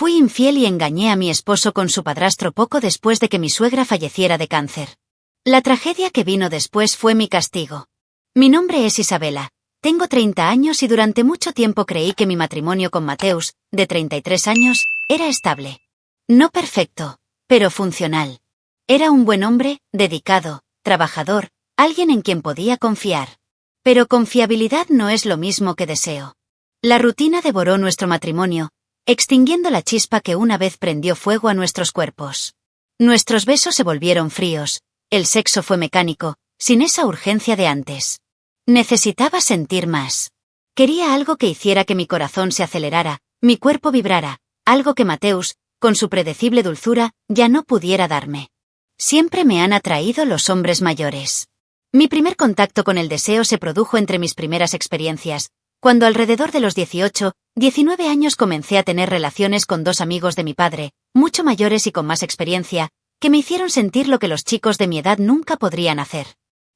Fui infiel y engañé a mi esposo con su padrastro poco después de que mi suegra falleciera de cáncer. La tragedia que vino después fue mi castigo. Mi nombre es Isabela. Tengo 30 años y durante mucho tiempo creí que mi matrimonio con Mateus, de 33 años, era estable. No perfecto, pero funcional. Era un buen hombre, dedicado, trabajador, alguien en quien podía confiar. Pero confiabilidad no es lo mismo que deseo. La rutina devoró nuestro matrimonio, extinguiendo la chispa que una vez prendió fuego a nuestros cuerpos. Nuestros besos se volvieron fríos, el sexo fue mecánico, sin esa urgencia de antes. Necesitaba sentir más. Quería algo que hiciera que mi corazón se acelerara, mi cuerpo vibrara, algo que Mateus, con su predecible dulzura, ya no pudiera darme. Siempre me han atraído los hombres mayores. Mi primer contacto con el deseo se produjo entre mis primeras experiencias, cuando alrededor de los 18, 19 años comencé a tener relaciones con dos amigos de mi padre, mucho mayores y con más experiencia, que me hicieron sentir lo que los chicos de mi edad nunca podrían hacer.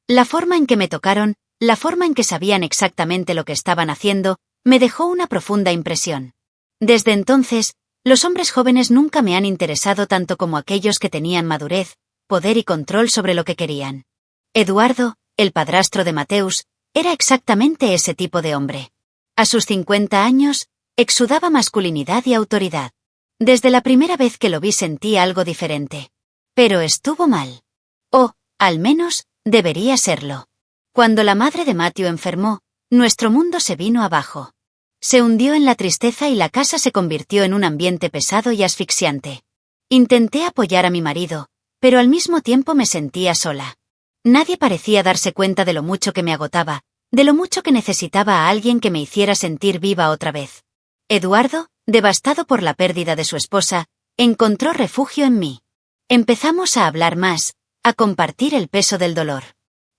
La forma en que me tocaron, la forma en que sabían exactamente lo que estaban haciendo, me dejó una profunda impresión. Desde entonces, los hombres jóvenes nunca me han interesado tanto como aquellos que tenían madurez, poder y control sobre lo que querían. Eduardo, el padrastro de Mateus, era exactamente ese tipo de hombre. A sus 50 años, exudaba masculinidad y autoridad. Desde la primera vez que lo vi sentí algo diferente. Pero estuvo mal. O, al menos, debería serlo. Cuando la madre de Matthew enfermó, nuestro mundo se vino abajo. Se hundió en la tristeza y la casa se convirtió en un ambiente pesado y asfixiante. Intenté apoyar a mi marido, pero al mismo tiempo me sentía sola. Nadie parecía darse cuenta de lo mucho que me agotaba, de lo mucho que necesitaba a alguien que me hiciera sentir viva otra vez. Eduardo, devastado por la pérdida de su esposa, encontró refugio en mí. Empezamos a hablar más, a compartir el peso del dolor.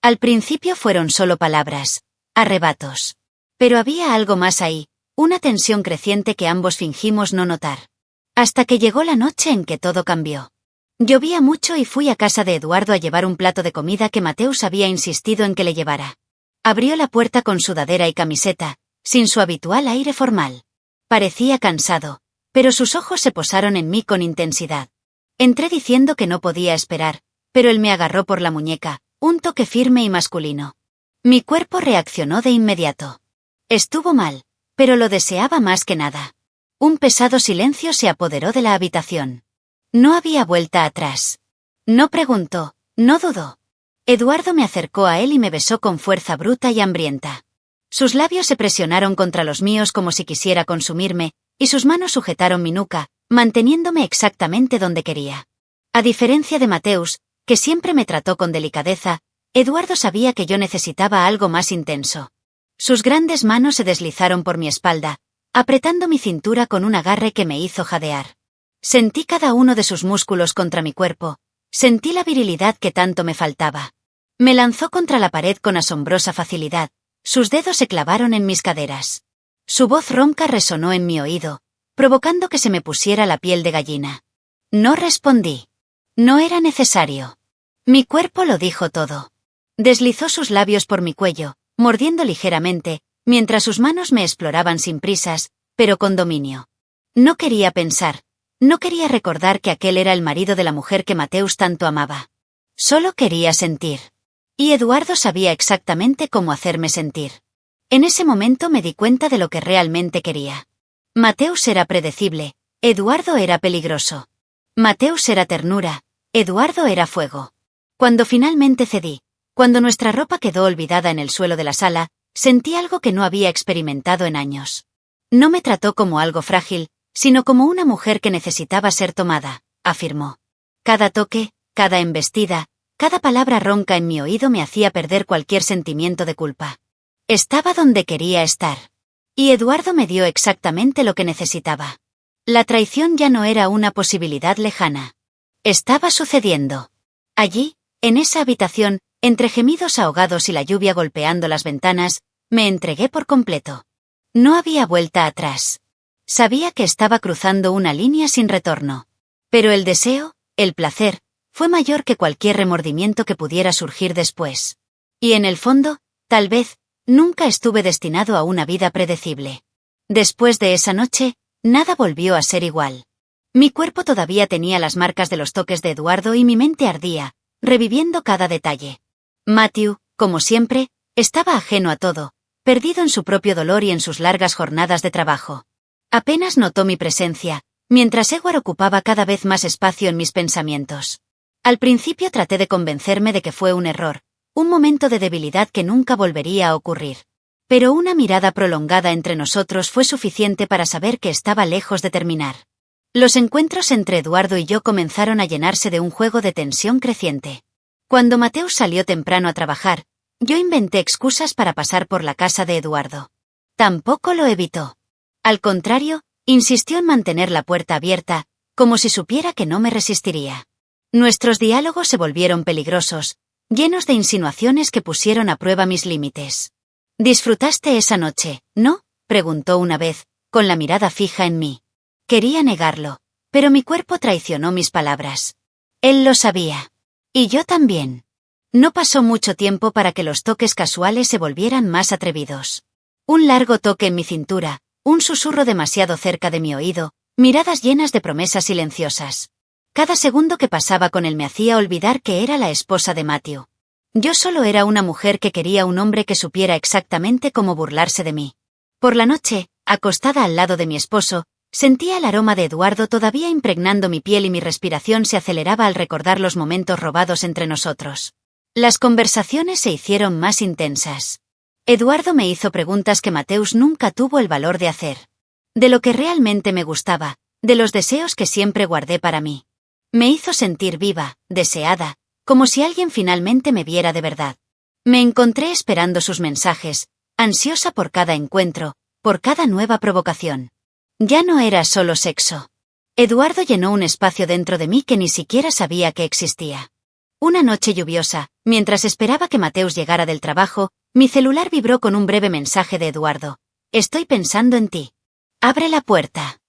Al principio fueron solo palabras, arrebatos. Pero había algo más ahí, una tensión creciente que ambos fingimos no notar. Hasta que llegó la noche en que todo cambió. Llovía mucho y fui a casa de Eduardo a llevar un plato de comida que Mateus había insistido en que le llevara. Abrió la puerta con sudadera y camiseta, sin su habitual aire formal. Parecía cansado, pero sus ojos se posaron en mí con intensidad. Entré diciendo que no podía esperar, pero él me agarró por la muñeca, un toque firme y masculino. Mi cuerpo reaccionó de inmediato. Estuvo mal, pero lo deseaba más que nada. Un pesado silencio se apoderó de la habitación. No había vuelta atrás. No preguntó, no dudó. Eduardo me acercó a él y me besó con fuerza bruta y hambrienta. Sus labios se presionaron contra los míos como si quisiera consumirme, y sus manos sujetaron mi nuca, manteniéndome exactamente donde quería. A diferencia de Mateus, que siempre me trató con delicadeza, Eduardo sabía que yo necesitaba algo más intenso. Sus grandes manos se deslizaron por mi espalda, apretando mi cintura con un agarre que me hizo jadear. Sentí cada uno de sus músculos contra mi cuerpo, sentí la virilidad que tanto me faltaba. Me lanzó contra la pared con asombrosa facilidad, sus dedos se clavaron en mis caderas. Su voz ronca resonó en mi oído, provocando que se me pusiera la piel de gallina. No respondí. No era necesario. Mi cuerpo lo dijo todo. Deslizó sus labios por mi cuello, mordiendo ligeramente, mientras sus manos me exploraban sin prisas, pero con dominio. No quería pensar, no quería recordar que aquel era el marido de la mujer que Mateus tanto amaba. Solo quería sentir. Y Eduardo sabía exactamente cómo hacerme sentir. En ese momento me di cuenta de lo que realmente quería. Mateus era predecible, Eduardo era peligroso. Mateus era ternura, Eduardo era fuego. Cuando finalmente cedí, cuando nuestra ropa quedó olvidada en el suelo de la sala, sentí algo que no había experimentado en años. No me trató como algo frágil, sino como una mujer que necesitaba ser tomada, afirmó. Cada toque, cada embestida, cada palabra ronca en mi oído me hacía perder cualquier sentimiento de culpa. Estaba donde quería estar. Y Eduardo me dio exactamente lo que necesitaba. La traición ya no era una posibilidad lejana. Estaba sucediendo. Allí, en esa habitación, entre gemidos ahogados y la lluvia golpeando las ventanas, me entregué por completo. No había vuelta atrás. Sabía que estaba cruzando una línea sin retorno. Pero el deseo, el placer, fue mayor que cualquier remordimiento que pudiera surgir después. Y en el fondo, tal vez, nunca estuve destinado a una vida predecible. Después de esa noche, nada volvió a ser igual. Mi cuerpo todavía tenía las marcas de los toques de Eduardo y mi mente ardía, reviviendo cada detalle. Matthew, como siempre, estaba ajeno a todo, perdido en su propio dolor y en sus largas jornadas de trabajo. Apenas notó mi presencia, mientras Edward ocupaba cada vez más espacio en mis pensamientos. Al principio traté de convencerme de que fue un error, un momento de debilidad que nunca volvería a ocurrir. Pero una mirada prolongada entre nosotros fue suficiente para saber que estaba lejos de terminar. Los encuentros entre Eduardo y yo comenzaron a llenarse de un juego de tensión creciente. Cuando Mateus salió temprano a trabajar, yo inventé excusas para pasar por la casa de Eduardo. Tampoco lo evitó. Al contrario, insistió en mantener la puerta abierta, como si supiera que no me resistiría. Nuestros diálogos se volvieron peligrosos, llenos de insinuaciones que pusieron a prueba mis límites. «¿Disfrutaste esa noche, no?», preguntó una vez, con la mirada fija en mí. Quería negarlo, pero mi cuerpo traicionó mis palabras. Él lo sabía. Y yo también. No pasó mucho tiempo para que los toques casuales se volvieran más atrevidos. Un largo toque en mi cintura, un susurro demasiado cerca de mi oído, miradas llenas de promesas silenciosas. Cada segundo que pasaba con él me hacía olvidar que era la esposa de Matthew. Yo solo era una mujer que quería un hombre que supiera exactamente cómo burlarse de mí. Por la noche, acostada al lado de mi esposo, sentía el aroma de Eduardo todavía impregnando mi piel y mi respiración se aceleraba al recordar los momentos robados entre nosotros. Las conversaciones se hicieron más intensas. Eduardo me hizo preguntas que Mateus nunca tuvo el valor de hacer. De lo que realmente me gustaba, de los deseos que siempre guardé para mí. Me hizo sentir viva, deseada, como si alguien finalmente me viera de verdad. Me encontré esperando sus mensajes, ansiosa por cada encuentro, por cada nueva provocación. Ya no era solo sexo. Eduardo llenó un espacio dentro de mí que ni siquiera sabía que existía. Una noche lluviosa, mientras esperaba que Mateus llegara del trabajo, mi celular vibró con un breve mensaje de Eduardo. «Estoy pensando en ti. Abre la puerta».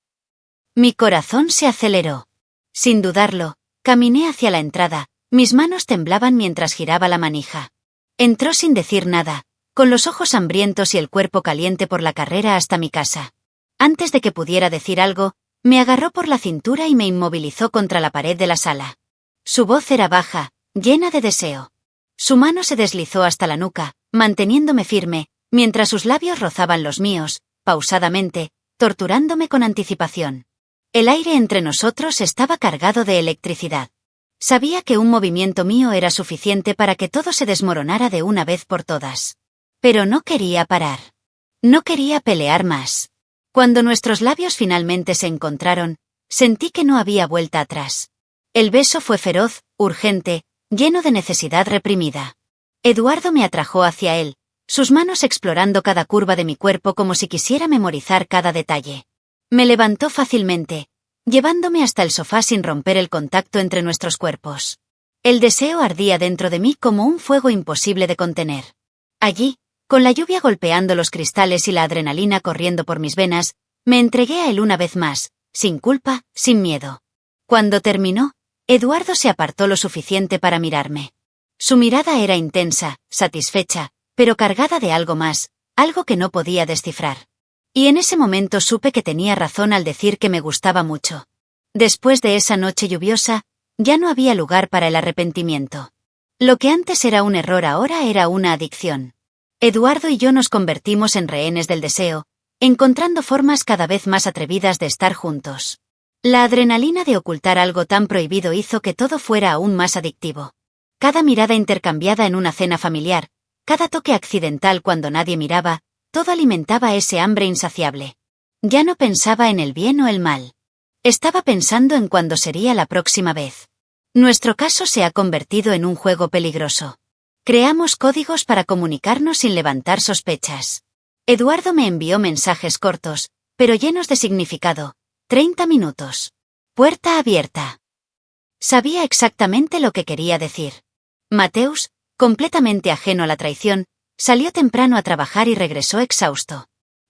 Mi corazón se aceleró. Sin dudarlo, caminé hacia la entrada, mis manos temblaban mientras giraba la manija. Entró sin decir nada, con los ojos hambrientos y el cuerpo caliente por la carrera hasta mi casa. Antes de que pudiera decir algo, me agarró por la cintura y me inmovilizó contra la pared de la sala. Su voz era baja, llena de deseo. Su mano se deslizó hasta la nuca, manteniéndome firme, mientras sus labios rozaban los míos, pausadamente, torturándome con anticipación. El aire entre nosotros estaba cargado de electricidad. Sabía que un movimiento mío era suficiente para que todo se desmoronara de una vez por todas. Pero no quería parar. No quería pelear más. Cuando nuestros labios finalmente se encontraron, sentí que no había vuelta atrás. El beso fue feroz, urgente, lleno de necesidad reprimida. Eduardo me atrajo hacia él, sus manos explorando cada curva de mi cuerpo como si quisiera memorizar cada detalle. Me levantó fácilmente, llevándome hasta el sofá sin romper el contacto entre nuestros cuerpos. El deseo ardía dentro de mí como un fuego imposible de contener. Allí, con la lluvia golpeando los cristales y la adrenalina corriendo por mis venas, me entregué a él una vez más, sin culpa, sin miedo. Cuando terminó, Eduardo se apartó lo suficiente para mirarme. Su mirada era intensa, satisfecha, pero cargada de algo más, algo que no podía descifrar. Y en ese momento supe que tenía razón al decir que me gustaba mucho. Después de esa noche lluviosa, ya no había lugar para el arrepentimiento. Lo que antes era un error ahora era una adicción. Eduardo y yo nos convertimos en rehenes del deseo, encontrando formas cada vez más atrevidas de estar juntos. La adrenalina de ocultar algo tan prohibido hizo que todo fuera aún más adictivo. Cada mirada intercambiada en una cena familiar, cada toque accidental cuando nadie miraba, todo alimentaba ese hambre insaciable. Ya no pensaba en el bien o el mal. Estaba pensando en cuándo sería la próxima vez. Nuestro caso se ha convertido en un juego peligroso. Creamos códigos para comunicarnos sin levantar sospechas. Eduardo me envió mensajes cortos, pero llenos de significado. 30 minutos. Puerta abierta. Sabía exactamente lo que quería decir. Mateus, completamente ajeno a la traición, salió temprano a trabajar y regresó exhausto.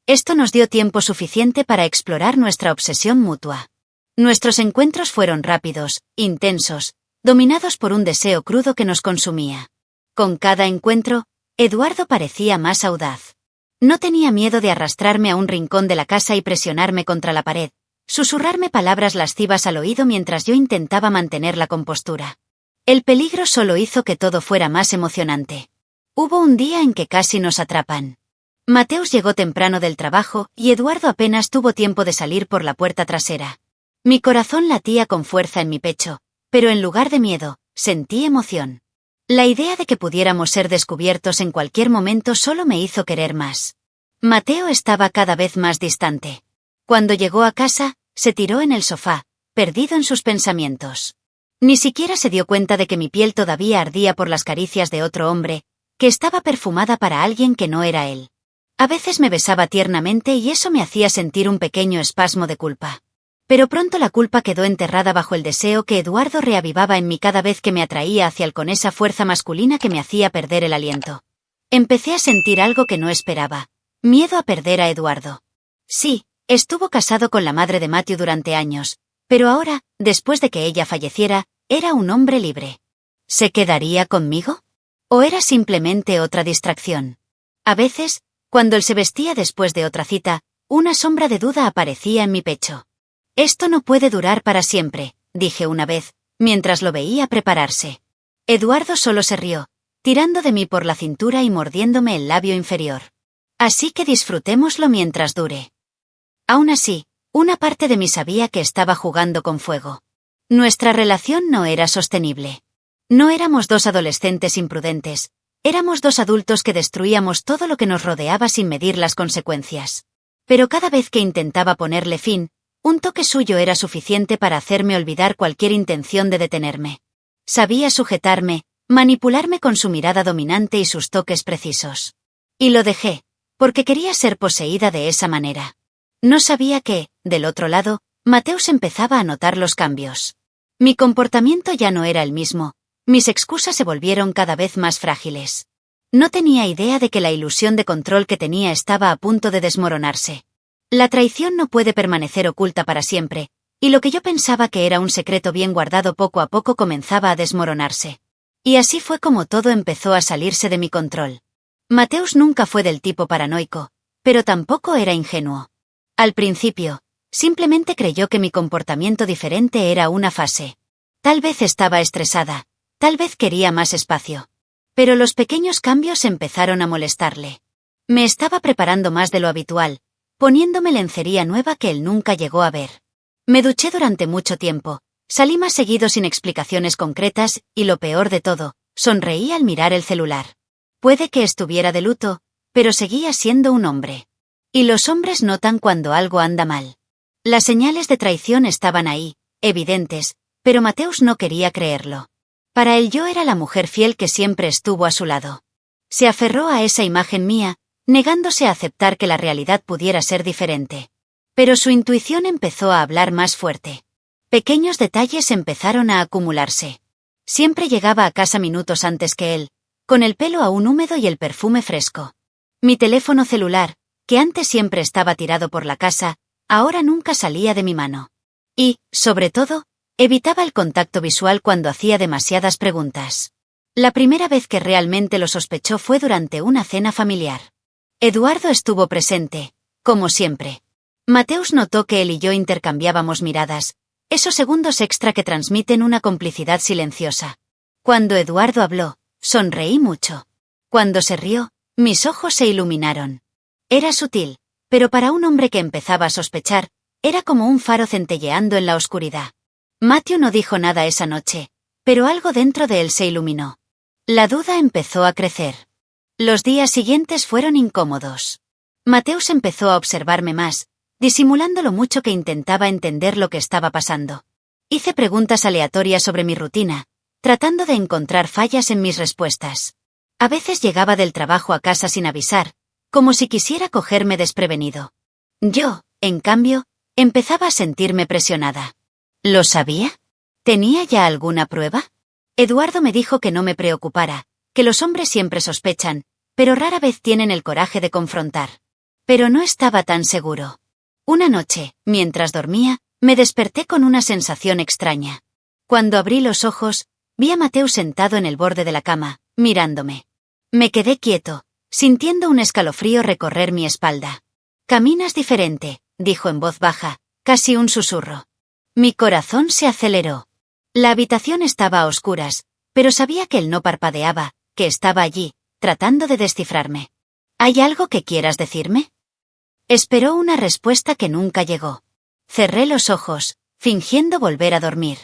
Esto nos dio tiempo suficiente para explorar nuestra obsesión mutua. Nuestros encuentros fueron rápidos, intensos, dominados por un deseo crudo que nos consumía. Con cada encuentro, Eduardo parecía más audaz. No tenía miedo de arrastrarme a un rincón de la casa y presionarme contra la pared, susurrarme palabras lascivas al oído mientras yo intentaba mantener la compostura. El peligro solo hizo que todo fuera más emocionante. Hubo un día en que casi nos atrapan. Mateus llegó temprano del trabajo y Eduardo apenas tuvo tiempo de salir por la puerta trasera. Mi corazón latía con fuerza en mi pecho, pero en lugar de miedo, sentí emoción. La idea de que pudiéramos ser descubiertos en cualquier momento solo me hizo querer más. Mateo estaba cada vez más distante. Cuando llegó a casa, se tiró en el sofá, perdido en sus pensamientos. Ni siquiera se dio cuenta de que mi piel todavía ardía por las caricias de otro hombre, que estaba perfumada para alguien que no era él. A veces me besaba tiernamente y eso me hacía sentir un pequeño espasmo de culpa. Pero pronto la culpa quedó enterrada bajo el deseo que Eduardo reavivaba en mí cada vez que me atraía hacia él con esa fuerza masculina que me hacía perder el aliento. Empecé a sentir algo que no esperaba: miedo a perder a Eduardo. Sí, estuvo casado con la madre de Matthew durante años, pero ahora, después de que ella falleciera, era un hombre libre. ¿Se quedaría conmigo? ¿O era simplemente otra distracción? A veces, cuando él se vestía después de otra cita, una sombra de duda aparecía en mi pecho. Esto no puede durar para siempre, dije una vez, mientras lo veía prepararse. Eduardo solo se rió, tirando de mí por la cintura y mordiéndome el labio inferior. Así que disfrutémoslo mientras dure. Aún así, una parte de mí sabía que estaba jugando con fuego. Nuestra relación no era sostenible. No éramos dos adolescentes imprudentes, éramos dos adultos que destruíamos todo lo que nos rodeaba sin medir las consecuencias. Pero cada vez que intentaba ponerle fin, un toque suyo era suficiente para hacerme olvidar cualquier intención de detenerme. Sabía sujetarme, manipularme con su mirada dominante y sus toques precisos. Y lo dejé, porque quería ser poseída de esa manera. No sabía que, del otro lado, Mateus empezaba a notar los cambios. Mi comportamiento ya no era el mismo, mis excusas se volvieron cada vez más frágiles. No tenía idea de que la ilusión de control que tenía estaba a punto de desmoronarse. La traición no puede permanecer oculta para siempre, y lo que yo pensaba que era un secreto bien guardado poco a poco comenzaba a desmoronarse. Y así fue como todo empezó a salirse de mi control. Mateus nunca fue del tipo paranoico, pero tampoco era ingenuo. Al principio, simplemente creyó que mi comportamiento diferente era una fase. Tal vez estaba estresada, tal vez quería más espacio. Pero los pequeños cambios empezaron a molestarle. Me estaba preparando más de lo habitual, poniéndome lencería nueva que él nunca llegó a ver. Me duché durante mucho tiempo, salí más seguido sin explicaciones concretas, y lo peor de todo, sonreí al mirar el celular. Puede que estuviera de luto, pero seguía siendo un hombre. Y los hombres notan cuando algo anda mal. Las señales de traición estaban ahí, evidentes, pero Mateus no quería creerlo. Para él yo era la mujer fiel que siempre estuvo a su lado. Se aferró a esa imagen mía, negándose a aceptar que la realidad pudiera ser diferente. Pero su intuición empezó a hablar más fuerte. Pequeños detalles empezaron a acumularse. Siempre llegaba a casa minutos antes que él, con el pelo aún húmedo y el perfume fresco. Mi teléfono celular, que antes siempre estaba tirado por la casa, ahora nunca salía de mi mano. Y, sobre todo, evitaba el contacto visual cuando hacía demasiadas preguntas. La primera vez que realmente lo sospechó fue durante una cena familiar. Eduardo estuvo presente, como siempre. Mateus notó que él y yo intercambiábamos miradas, esos segundos extra que transmiten una complicidad silenciosa. Cuando Eduardo habló, sonreí mucho. Cuando se rió, mis ojos se iluminaron. Era sutil, pero para un hombre que empezaba a sospechar, era como un faro centelleando en la oscuridad. Matthew no dijo nada esa noche, pero algo dentro de él se iluminó. La duda empezó a crecer. Los días siguientes fueron incómodos. Mateus empezó a observarme más, disimulando lo mucho que intentaba entender lo que estaba pasando. Hice preguntas aleatorias sobre mi rutina, tratando de encontrar fallas en mis respuestas. A veces llegaba del trabajo a casa sin avisar, como si quisiera cogerme desprevenido. Yo, en cambio, empezaba a sentirme presionada. ¿Lo sabía? ¿Tenía ya alguna prueba? Eduardo me dijo que no me preocupara, que los hombres siempre sospechan, pero rara vez tienen el coraje de confrontar. Pero no estaba tan seguro. Una noche, mientras dormía, me desperté con una sensación extraña. Cuando abrí los ojos, vi a Mateus sentado en el borde de la cama, mirándome. Me quedé quieto, sintiendo un escalofrío recorrer mi espalda. «Caminas diferente», dijo en voz baja, casi un susurro. Mi corazón se aceleró. La habitación estaba a oscuras, pero sabía que él no parpadeaba, que estaba allí, tratando de descifrarme. ¿Hay algo que quieras decirme? Esperó una respuesta que nunca llegó. Cerré los ojos, fingiendo volver a dormir.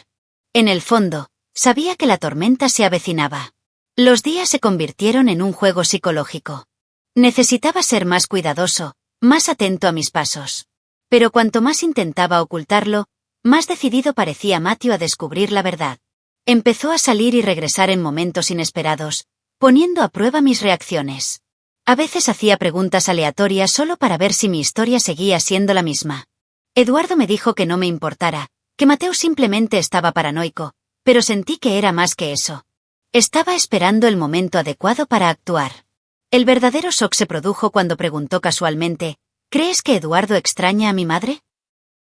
En el fondo, sabía que la tormenta se avecinaba. Los días se convirtieron en un juego psicológico. Necesitaba ser más cuidadoso, más atento a mis pasos. Pero cuanto más intentaba ocultarlo, más decidido parecía Matthew a descubrir la verdad. Empezó a salir y regresar en momentos inesperados, poniendo a prueba mis reacciones. A veces hacía preguntas aleatorias solo para ver si mi historia seguía siendo la misma. Eduardo me dijo que no me importara, que Mateo simplemente estaba paranoico, pero sentí que era más que eso. Estaba esperando el momento adecuado para actuar. El verdadero shock se produjo cuando preguntó casualmente, ¿crees que Eduardo extraña a mi madre?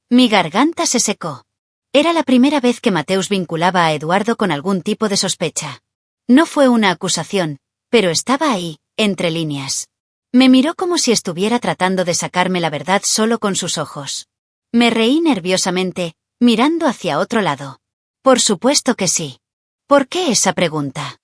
Mi garganta se secó. Era la primera vez que Mateus vinculaba a Eduardo con algún tipo de sospecha. No fue una acusación, pero estaba ahí, entre líneas. Me miró como si estuviera tratando de sacarme la verdad solo con sus ojos. Me reí nerviosamente, mirando hacia otro lado. Por supuesto que sí. ¿Por qué esa pregunta?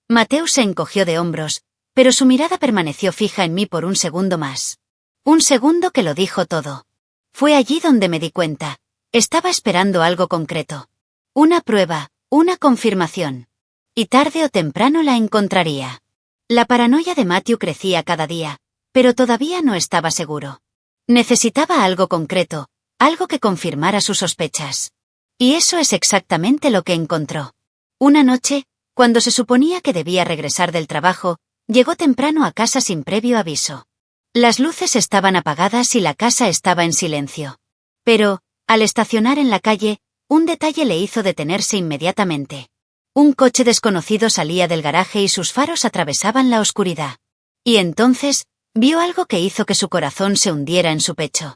Mateus se encogió de hombros, pero su mirada permaneció fija en mí por un segundo más. Un segundo que lo dijo todo. Fue allí donde me di cuenta. Estaba esperando algo concreto. Una prueba, una confirmación. Y tarde o temprano la encontraría. La paranoia de Matthew crecía cada día, pero todavía no estaba seguro. Necesitaba algo concreto, algo que confirmara sus sospechas. Y eso es exactamente lo que encontró. Una noche, cuando se suponía que debía regresar del trabajo, llegó temprano a casa sin previo aviso. Las luces estaban apagadas y la casa estaba en silencio. Pero, al estacionar en la calle, un detalle le hizo detenerse inmediatamente. Un coche desconocido salía del garaje y sus faros atravesaban la oscuridad. Y entonces, vio algo que hizo que su corazón se hundiera en su pecho.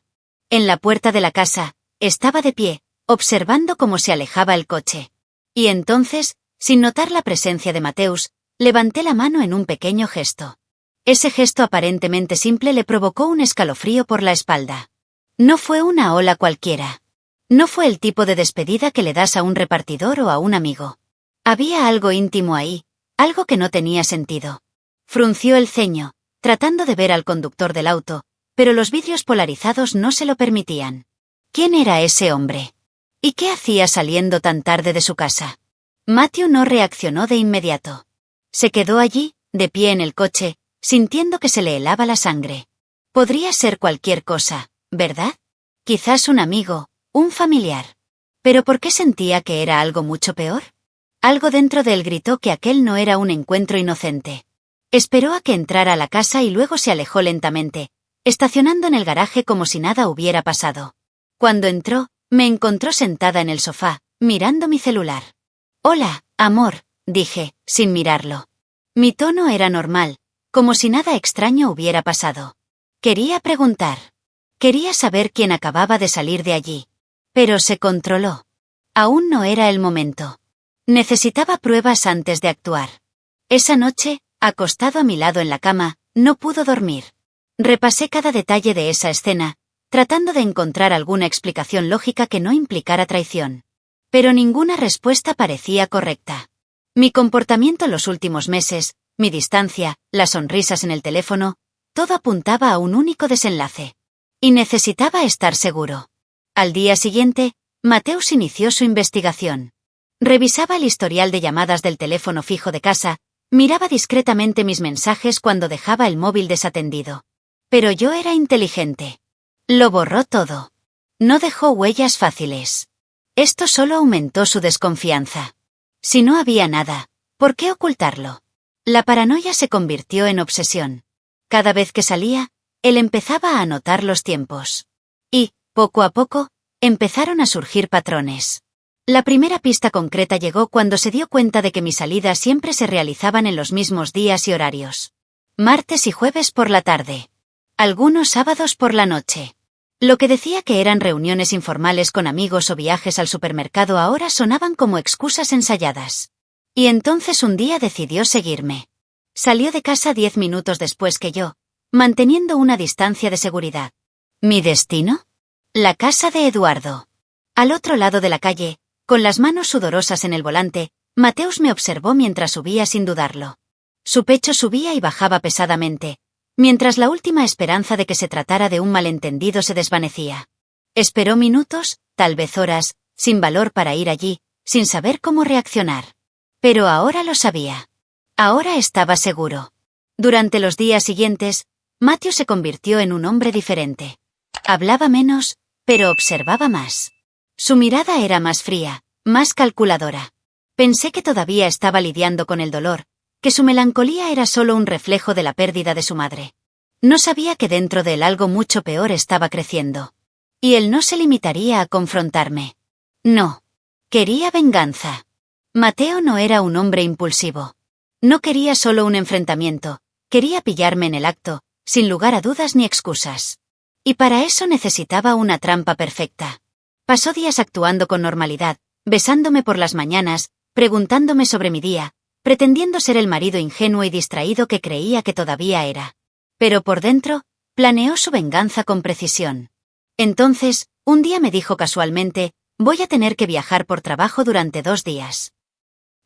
En la puerta de la casa, estaba de pie, observando cómo se alejaba el coche. Y entonces, sin notar la presencia de Mateus, levanté la mano en un pequeño gesto. Ese gesto aparentemente simple le provocó un escalofrío por la espalda. No fue una hola cualquiera. No fue el tipo de despedida que le das a un repartidor o a un amigo. Había algo íntimo ahí, algo que no tenía sentido. Frunció el ceño, tratando de ver al conductor del auto, pero los vidrios polarizados no se lo permitían. ¿Quién era ese hombre? ¿Y qué hacía saliendo tan tarde de su casa? Matthew no reaccionó de inmediato. Se quedó allí, de pie en el coche, sintiendo que se le helaba la sangre. Podría ser cualquier cosa, ¿verdad? Quizás un amigo, un familiar. ¿Pero por qué sentía que era algo mucho peor? Algo dentro de él gritó que aquel no era un encuentro inocente. Esperó a que entrara a la casa y luego se alejó lentamente, estacionando en el garaje como si nada hubiera pasado. Cuando entró, me encontró sentada en el sofá, mirando mi celular. «Hola, amor», dije, sin mirarlo. Mi tono era normal, como si nada extraño hubiera pasado. Quería preguntar. Quería saber quién acababa de salir de allí. Pero se controló. Aún no era el momento. Necesitaba pruebas antes de actuar. Esa noche, acostado a mi lado en la cama, no pudo dormir. Repasé cada detalle de esa escena, tratando de encontrar alguna explicación lógica que no implicara traición. Pero ninguna respuesta parecía correcta. Mi comportamiento los últimos meses, mi distancia, las sonrisas en el teléfono, todo apuntaba a un único desenlace. Y necesitaba estar seguro. Al día siguiente, Mateus inició su investigación. Revisaba el historial de llamadas del teléfono fijo de casa, miraba discretamente mis mensajes cuando dejaba el móvil desatendido. Pero yo era inteligente. Lo borró todo. No dejó huellas fáciles. Esto solo aumentó su desconfianza. Si no había nada, ¿por qué ocultarlo? La paranoia se convirtió en obsesión. Cada vez que salía, él empezaba a anotar los tiempos. Y, poco a poco, empezaron a surgir patrones. La primera pista concreta llegó cuando se dio cuenta de que mis salidas siempre se realizaban en los mismos días y horarios. Martes y jueves por la tarde. Algunos sábados por la noche. Lo que decía que eran reuniones informales con amigos o viajes al supermercado ahora sonaban como excusas ensayadas. Y entonces un día decidió seguirme. Salió de casa 10 minutos después que yo, manteniendo una distancia de seguridad. ¿Mi destino? La casa de Eduardo. Al otro lado de la calle, con las manos sudorosas en el volante, Mateus me observó mientras subía sin dudarlo. Su pecho subía y bajaba pesadamente, mientras la última esperanza de que se tratara de un malentendido se desvanecía. Esperó minutos, tal vez horas, sin valor para ir allí, sin saber cómo reaccionar. Pero ahora lo sabía. Ahora estaba seguro. Durante los días siguientes, Matthew se convirtió en un hombre diferente. Hablaba menos, pero observaba más. Su mirada era más fría, más calculadora. Pensé que todavía estaba lidiando con el dolor, que su melancolía era solo un reflejo de la pérdida de su madre. No sabía que dentro de él algo mucho peor estaba creciendo. Y él no se limitaría a confrontarme. No. Quería venganza. Mateo no era un hombre impulsivo. No quería solo un enfrentamiento, quería pillarme en el acto, sin lugar a dudas ni excusas. Y para eso necesitaba una trampa perfecta. Pasó días actuando con normalidad, besándome por las mañanas, preguntándome sobre mi día, pretendiendo ser el marido ingenuo y distraído que creía que todavía era. Pero por dentro, planeó su venganza con precisión. Entonces, un día me dijo casualmente, voy a tener que viajar por trabajo durante 2 días.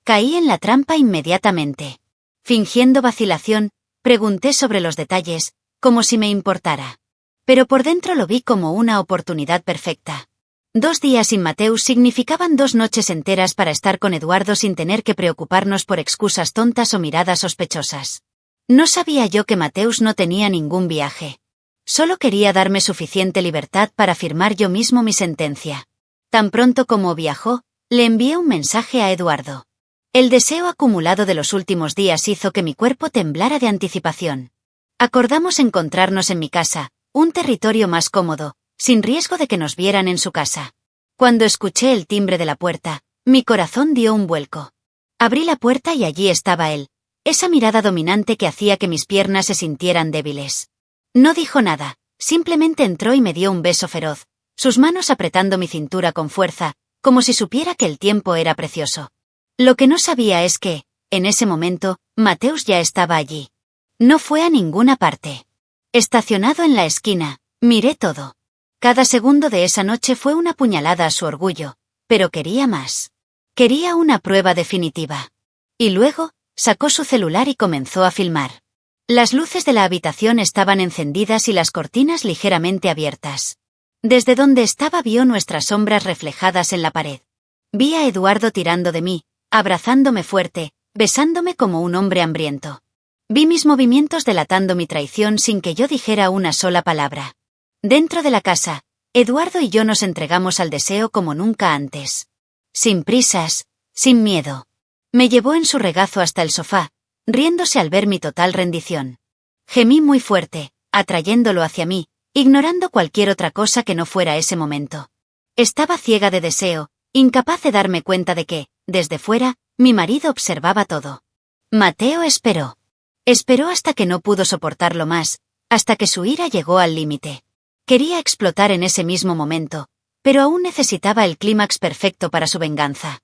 Caí en la trampa inmediatamente. Fingiendo vacilación, pregunté sobre los detalles, como si me importara. Pero por dentro lo vi como una oportunidad perfecta. 2 días sin Mateus significaban 2 noches enteras para estar con Eduardo sin tener que preocuparnos por excusas tontas o miradas sospechosas. No sabía yo que Mateus no tenía ningún viaje. Solo quería darme suficiente libertad para firmar yo mismo mi sentencia. Tan pronto como viajó, le envié un mensaje a Eduardo. El deseo acumulado de los últimos días hizo que mi cuerpo temblara de anticipación. Acordamos encontrarnos en mi casa, un territorio más cómodo, sin riesgo de que nos vieran en su casa. Cuando escuché el timbre de la puerta, mi corazón dio un vuelco. Abrí la puerta y allí estaba él, esa mirada dominante que hacía que mis piernas se sintieran débiles. No dijo nada, simplemente entró y me dio un beso feroz, sus manos apretando mi cintura con fuerza, como si supiera que el tiempo era precioso. Lo que no sabía es que, en ese momento, Mateus ya estaba allí. No fue a ninguna parte. Estacionado en la esquina, miré todo. Cada segundo de esa noche fue una puñalada a su orgullo, pero quería más. Quería una prueba definitiva. Y luego, sacó su celular y comenzó a filmar. Las luces de la habitación estaban encendidas y las cortinas ligeramente abiertas. Desde donde estaba vio nuestras sombras reflejadas en la pared. Vi a Eduardo tirando de mí, abrazándome fuerte, besándome como un hombre hambriento. Vi mis movimientos delatando mi traición sin que yo dijera una sola palabra. Dentro de la casa, Eduardo y yo nos entregamos al deseo como nunca antes. Sin prisas, sin miedo. Me llevó en su regazo hasta el sofá, riéndose al ver mi total rendición. Gemí muy fuerte, atrayéndolo hacia mí, ignorando cualquier otra cosa que no fuera ese momento. Estaba ciega de deseo, incapaz de darme cuenta de que, desde fuera, mi marido observaba todo. Mateo esperó. Esperó hasta que no pudo soportarlo más, hasta que su ira llegó al límite. Quería explotar en ese mismo momento, pero aún necesitaba el clímax perfecto para su venganza.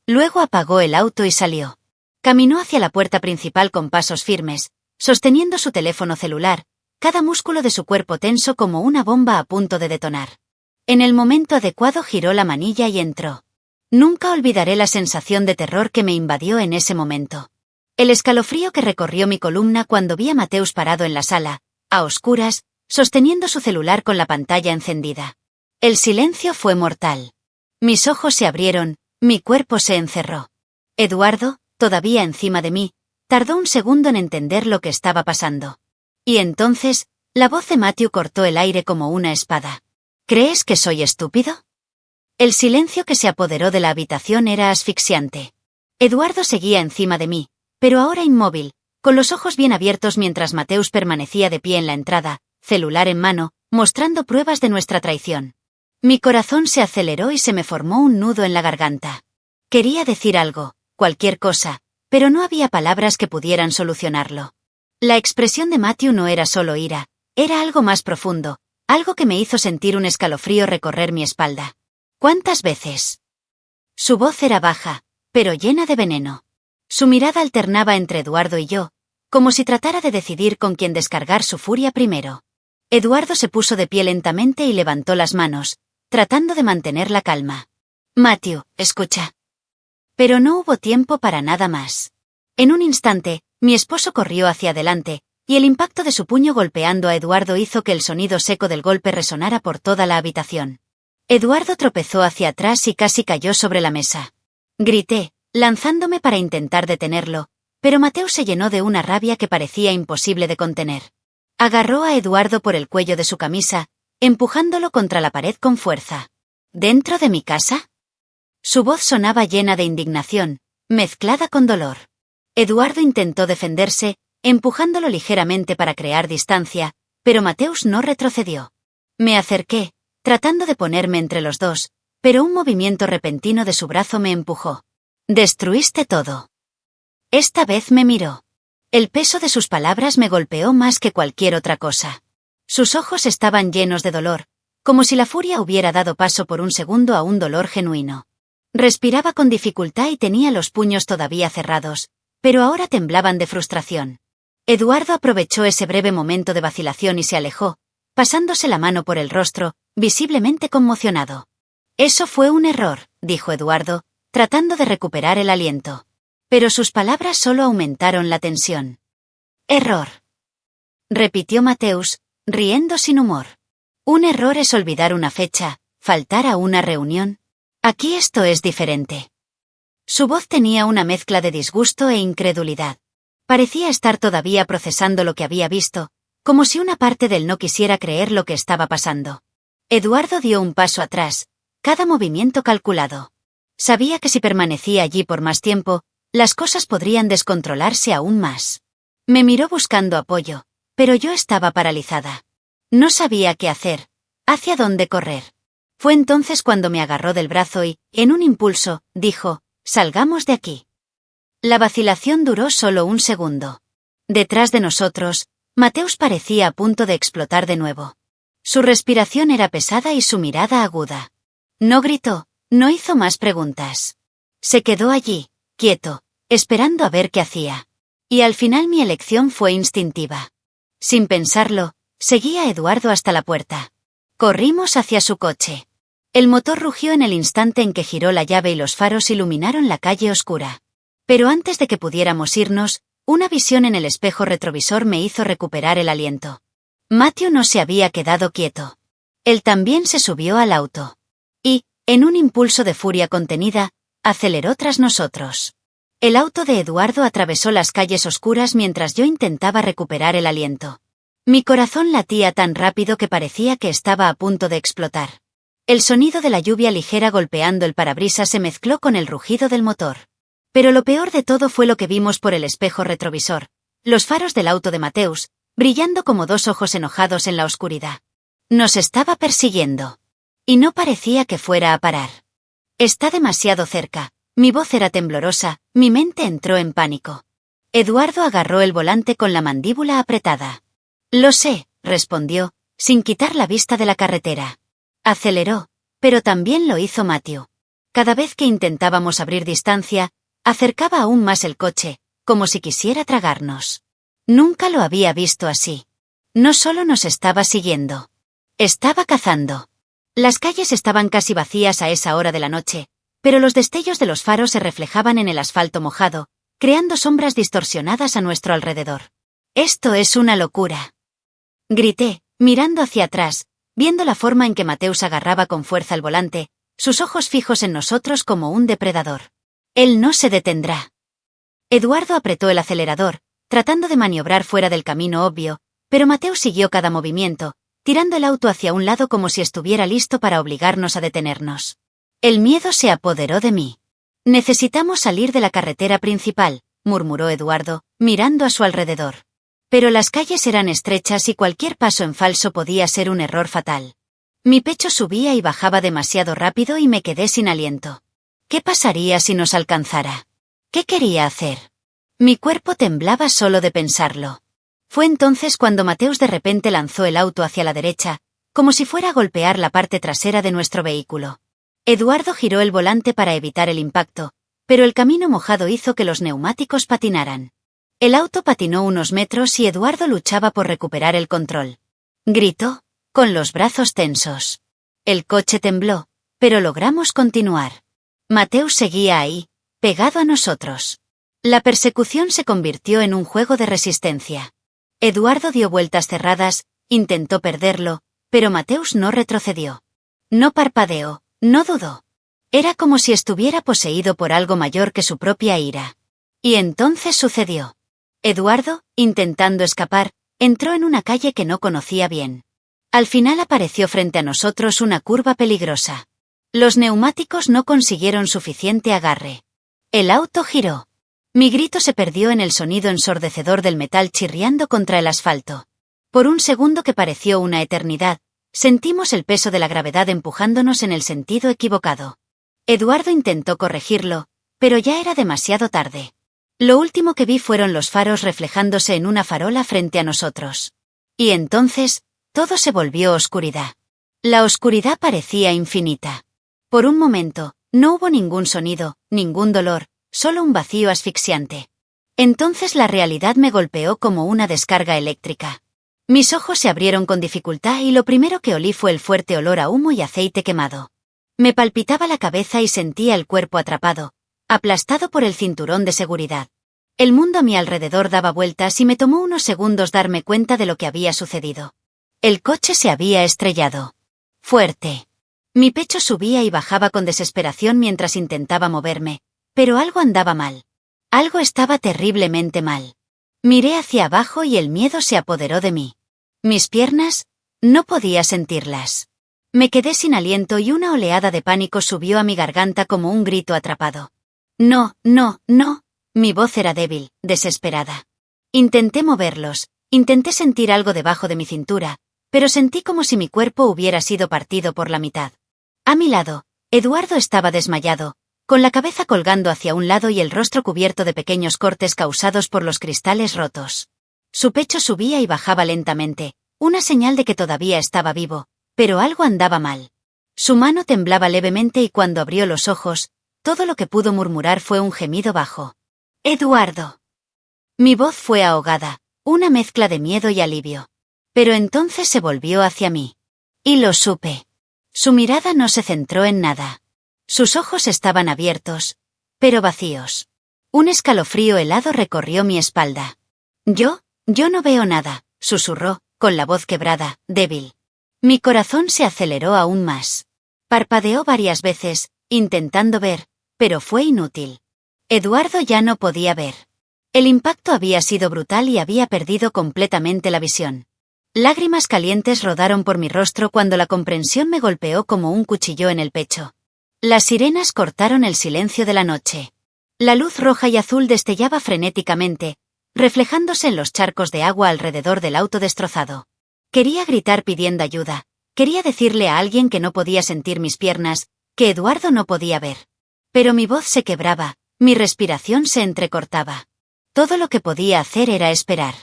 Luego apagó el auto y salió. Caminó hacia la puerta principal con pasos firmes, sosteniendo su teléfono celular, cada músculo de su cuerpo tenso como una bomba a punto de detonar. En el momento adecuado giró la manilla y entró. Nunca olvidaré la sensación de terror que me invadió en ese momento. El escalofrío que recorrió mi columna cuando vi a Mateus parado en la sala, a oscuras, sosteniendo su celular con la pantalla encendida. El silencio fue mortal. Mis ojos se abrieron, mi cuerpo se encerró. Eduardo, todavía encima de mí, tardó un segundo en entender lo que estaba pasando. Y entonces, la voz de Matthew cortó el aire como una espada. ¿Crees que soy estúpido? El silencio que se apoderó de la habitación era asfixiante. Eduardo seguía encima de mí, pero ahora inmóvil, con los ojos bien abiertos mientras Mateus permanecía de pie en la entrada, celular en mano, mostrando pruebas de nuestra traición. Mi corazón se aceleró y se me formó un nudo en la garganta. Quería decir algo, cualquier cosa, pero no había palabras que pudieran solucionarlo. La expresión de Matthew no era solo ira, era algo más profundo, algo que me hizo sentir un escalofrío recorrer mi espalda. ¿Cuántas veces? Su voz era baja, pero llena de veneno. Su mirada alternaba entre Eduardo y yo, como si tratara de decidir con quién descargar su furia primero. Eduardo se puso de pie lentamente y levantó las manos, tratando de mantener la calma. Matthew, escucha. Pero no hubo tiempo para nada más. En un instante, mi esposo corrió hacia adelante, y el impacto de su puño golpeando a Eduardo hizo que el sonido seco del golpe resonara por toda la habitación. Eduardo tropezó hacia atrás y casi cayó sobre la mesa. Grité, lanzándome para intentar detenerlo, pero Matthew se llenó de una rabia que parecía imposible de contener. Agarró a Eduardo por el cuello de su camisa, empujándolo contra la pared con fuerza. ¿Dentro de mi casa? Su voz sonaba llena de indignación, mezclada con dolor. Eduardo intentó defenderse, empujándolo ligeramente para crear distancia, pero Matthew no retrocedió. Me acerqué, tratando de ponerme entre los dos, pero un movimiento repentino de su brazo me empujó. Destruiste todo. Esta vez me miró. El peso de sus palabras me golpeó más que cualquier otra cosa. Sus ojos estaban llenos de dolor, como si la furia hubiera dado paso por un segundo a un dolor genuino. Respiraba con dificultad y tenía los puños todavía cerrados, pero ahora temblaban de frustración. Eduardo aprovechó ese breve momento de vacilación y se alejó, pasándose la mano por el rostro, visiblemente conmocionado. Eso fue un error, dijo Eduardo, tratando de recuperar el aliento. Pero sus palabras solo aumentaron la tensión. Error. Repitió Matthew, riendo sin humor. Un error es olvidar una fecha, faltar a una reunión. Aquí esto es diferente. Su voz tenía una mezcla de disgusto e incredulidad. Parecía estar todavía procesando lo que había visto, como si una parte de él no quisiera creer lo que estaba pasando. Eduardo dio un paso atrás, cada movimiento calculado. Sabía que si permanecía allí por más tiempo, las cosas podrían descontrolarse aún más. Me miró buscando apoyo, pero yo estaba paralizada. No sabía qué hacer, hacia dónde correr. Fue entonces cuando me agarró del brazo y, en un impulso, dijo, «Salgamos de aquí». La vacilación duró solo un segundo. Detrás de nosotros, Matthew parecía a punto de explotar de nuevo. Su respiración era pesada y su mirada aguda. No gritó, no hizo más preguntas. Se quedó allí, quieto, esperando a ver qué hacía. Y al final mi elección fue instintiva. Sin pensarlo, seguí a Eduardo hasta la puerta. Corrimos hacia su coche. El motor rugió en el instante en que giró la llave y los faros iluminaron la calle oscura. Pero antes de que pudiéramos irnos, una visión en el espejo retrovisor me hizo recuperar el aliento. Matthew no se había quedado quieto. Él también se subió al auto. Y, en un impulso de furia contenida, aceleró tras nosotros. El auto de Eduardo atravesó las calles oscuras mientras yo intentaba recuperar el aliento. Mi corazón latía tan rápido que parecía que estaba a punto de explotar. El sonido de la lluvia ligera golpeando el parabrisas se mezcló con el rugido del motor. Pero lo peor de todo fue lo que vimos por el espejo retrovisor, los faros del auto de Matthew, brillando como dos ojos enojados en la oscuridad. Nos estaba persiguiendo. Y no parecía que fuera a parar. Está demasiado cerca, mi voz era temblorosa, mi mente entró en pánico. Eduardo agarró el volante con la mandíbula apretada. Lo sé, respondió, sin quitar la vista de la carretera. Aceleró, pero también lo hizo Matthew. Cada vez que intentábamos abrir distancia, acercaba aún más el coche, como si quisiera tragarnos. Nunca lo había visto así. No solo nos estaba siguiendo. Estaba cazando. Las calles estaban casi vacías a esa hora de la noche, pero los destellos de los faros se reflejaban en el asfalto mojado, creando sombras distorsionadas a nuestro alrededor. «Esto es una locura», grité, mirando hacia atrás, viendo la forma en que Matthew agarraba con fuerza el volante, sus ojos fijos en nosotros como un depredador. Él no se detendrá. Eduardo apretó el acelerador, tratando de maniobrar fuera del camino obvio, pero Matthew siguió cada movimiento, tirando el auto hacia un lado como si estuviera listo para obligarnos a detenernos. El miedo se apoderó de mí. «Necesitamos salir de la carretera principal», murmuró Eduardo, mirando a su alrededor. Pero las calles eran estrechas y cualquier paso en falso podía ser un error fatal. Mi pecho subía y bajaba demasiado rápido y me quedé sin aliento. ¿Qué pasaría si nos alcanzara? ¿Qué quería hacer? Mi cuerpo temblaba solo de pensarlo. Fue entonces cuando Matthew de repente lanzó el auto hacia la derecha, como si fuera a golpear la parte trasera de nuestro vehículo. Eduardo giró el volante para evitar el impacto, pero el camino mojado hizo que los neumáticos patinaran. El auto patinó unos metros y Eduardo luchaba por recuperar el control. Gritó, con los brazos tensos. El coche tembló, pero logramos continuar. Mateus seguía ahí, pegado a nosotros. La persecución se convirtió en un juego de resistencia. Eduardo dio vueltas cerradas, intentó perderlo, pero Mateus no retrocedió. No parpadeó, no dudó. Era como si estuviera poseído por algo mayor que su propia ira. Y entonces sucedió. Eduardo, intentando escapar, entró en una calle que no conocía bien. Al final apareció frente a nosotros una curva peligrosa. Los neumáticos no consiguieron suficiente agarre. El auto giró. Mi grito se perdió en el sonido ensordecedor del metal chirriando contra el asfalto. Por un segundo que pareció una eternidad, sentimos el peso de la gravedad empujándonos en el sentido equivocado. Eduardo intentó corregirlo, pero ya era demasiado tarde. Lo último que vi fueron los faros reflejándose en una farola frente a nosotros. Y entonces, todo se volvió oscuridad. La oscuridad parecía infinita. Por un momento, no hubo ningún sonido, ningún dolor, solo un vacío asfixiante. Entonces la realidad me golpeó como una descarga eléctrica. Mis ojos se abrieron con dificultad y lo primero que olí fue el fuerte olor a humo y aceite quemado. Me palpitaba la cabeza y sentía el cuerpo atrapado, aplastado por el cinturón de seguridad. El mundo a mi alrededor daba vueltas y me tomó unos segundos darme cuenta de lo que había sucedido. El coche se había estrellado. Fuerte. Mi pecho subía y bajaba con desesperación mientras intentaba moverme, pero algo andaba mal. Algo estaba terriblemente mal. Miré hacia abajo y el miedo se apoderó de mí. Mis piernas, no podía sentirlas. Me quedé sin aliento y una oleada de pánico subió a mi garganta como un grito atrapado. No, no, no. Mi voz era débil, desesperada. Intenté moverlos, intenté sentir algo debajo de mi cintura, pero sentí como si mi cuerpo hubiera sido partido por la mitad. A mi lado, Eduardo estaba desmayado, con la cabeza colgando hacia un lado y el rostro cubierto de pequeños cortes causados por los cristales rotos. Su pecho subía y bajaba lentamente, una señal de que todavía estaba vivo, pero algo andaba mal. Su mano temblaba levemente y cuando abrió los ojos, todo lo que pudo murmurar fue un gemido bajo. «Eduardo». Mi voz fue ahogada, una mezcla de miedo y alivio. Pero entonces se volvió hacia mí. Y lo supe. Su mirada no se centró en nada. Sus ojos estaban abiertos, pero vacíos. Un escalofrío helado recorrió mi espalda. Yo no veo nada, susurró, con la voz quebrada, débil. Mi corazón se aceleró aún más. Parpadeó varias veces, intentando ver, pero fue inútil. Eduardo ya no podía ver. El impacto había sido brutal y había perdido completamente la visión. Lágrimas calientes rodaron por mi rostro cuando la comprensión me golpeó como un cuchillo en el pecho. Las sirenas cortaron el silencio de la noche. La luz roja y azul destellaba frenéticamente, reflejándose en los charcos de agua alrededor del auto destrozado. Quería gritar pidiendo ayuda, quería decirle a alguien que no podía sentir mis piernas, que Eduardo no podía ver. Pero mi voz se quebraba, mi respiración se entrecortaba. Todo lo que podía hacer era esperar.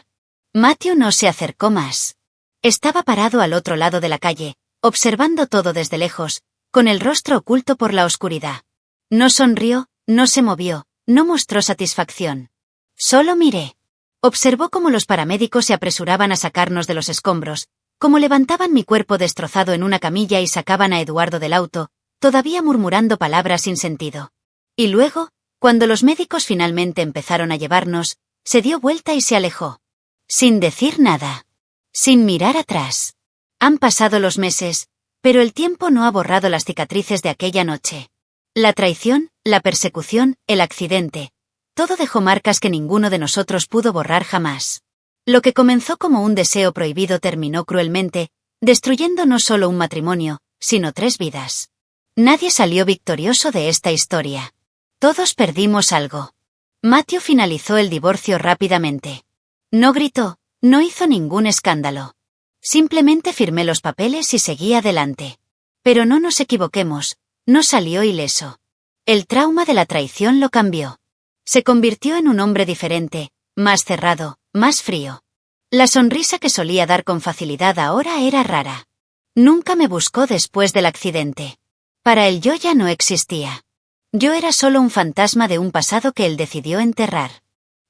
Matthew no se acercó más. Estaba parado al otro lado de la calle, observando todo desde lejos, con el rostro oculto por la oscuridad. No sonrió, no se movió, no mostró satisfacción. Solo miré. Observó cómo los paramédicos se apresuraban a sacarnos de los escombros, cómo levantaban mi cuerpo destrozado en una camilla y sacaban a Eduardo del auto, todavía murmurando palabras sin sentido. Y luego, cuando los médicos finalmente empezaron a llevarnos, se dio vuelta y se alejó. Sin decir nada. Sin mirar atrás. Han pasado los meses, pero el tiempo no ha borrado las cicatrices de aquella noche. La traición, la persecución, el accidente. Todo dejó marcas que ninguno de nosotros pudo borrar jamás. Lo que comenzó como un deseo prohibido terminó cruelmente, destruyendo no solo un matrimonio, sino 3 vidas. Nadie salió victorioso de esta historia. Todos perdimos algo. Matthew finalizó el divorcio rápidamente. No gritó, no hizo ningún escándalo. Simplemente firmé los papeles y seguí adelante. Pero no nos equivoquemos, no salió ileso. El trauma de la traición lo cambió. Se convirtió en un hombre diferente, más cerrado, más frío. La sonrisa que solía dar con facilidad ahora era rara. Nunca me buscó después del accidente. Para él yo ya no existía. Yo era solo un fantasma de un pasado que él decidió enterrar.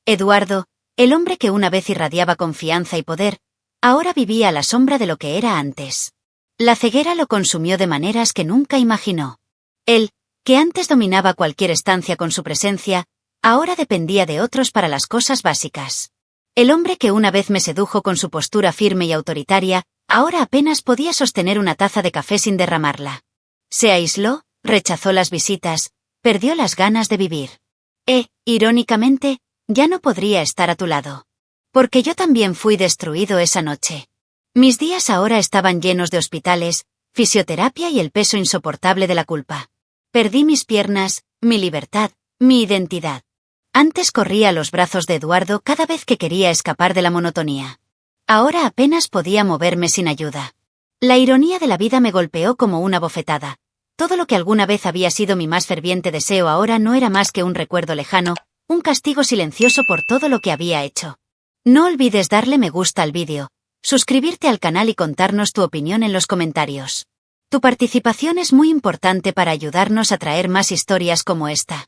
Eduardo, el hombre que una vez irradiaba confianza y poder, Ahora vivía a la sombra de lo que era antes. La ceguera lo consumió de maneras que nunca imaginó. Él, que antes dominaba cualquier estancia con su presencia, ahora dependía de otros para las cosas básicas. El hombre que una vez me sedujo con su postura firme y autoritaria, ahora apenas podía sostener una taza de café sin derramarla. Se aisló, rechazó las visitas, perdió las ganas de vivir. Irónicamente, ya no podría estar a tu lado. Porque yo también fui destruido esa noche. Mis días ahora estaban llenos de hospitales, fisioterapia y el peso insoportable de la culpa. Perdí mis piernas, mi libertad, mi identidad. Antes corría a los brazos de Eduardo cada vez que quería escapar de la monotonía. Ahora apenas podía moverme sin ayuda. La ironía de la vida me golpeó como una bofetada. Todo lo que alguna vez había sido mi más ferviente deseo ahora no era más que un recuerdo lejano, un castigo silencioso por todo lo que había hecho. No olvides darle me gusta al vídeo, suscribirte al canal y contarnos tu opinión en los comentarios. Tu participación es muy importante para ayudarnos a traer más historias como esta.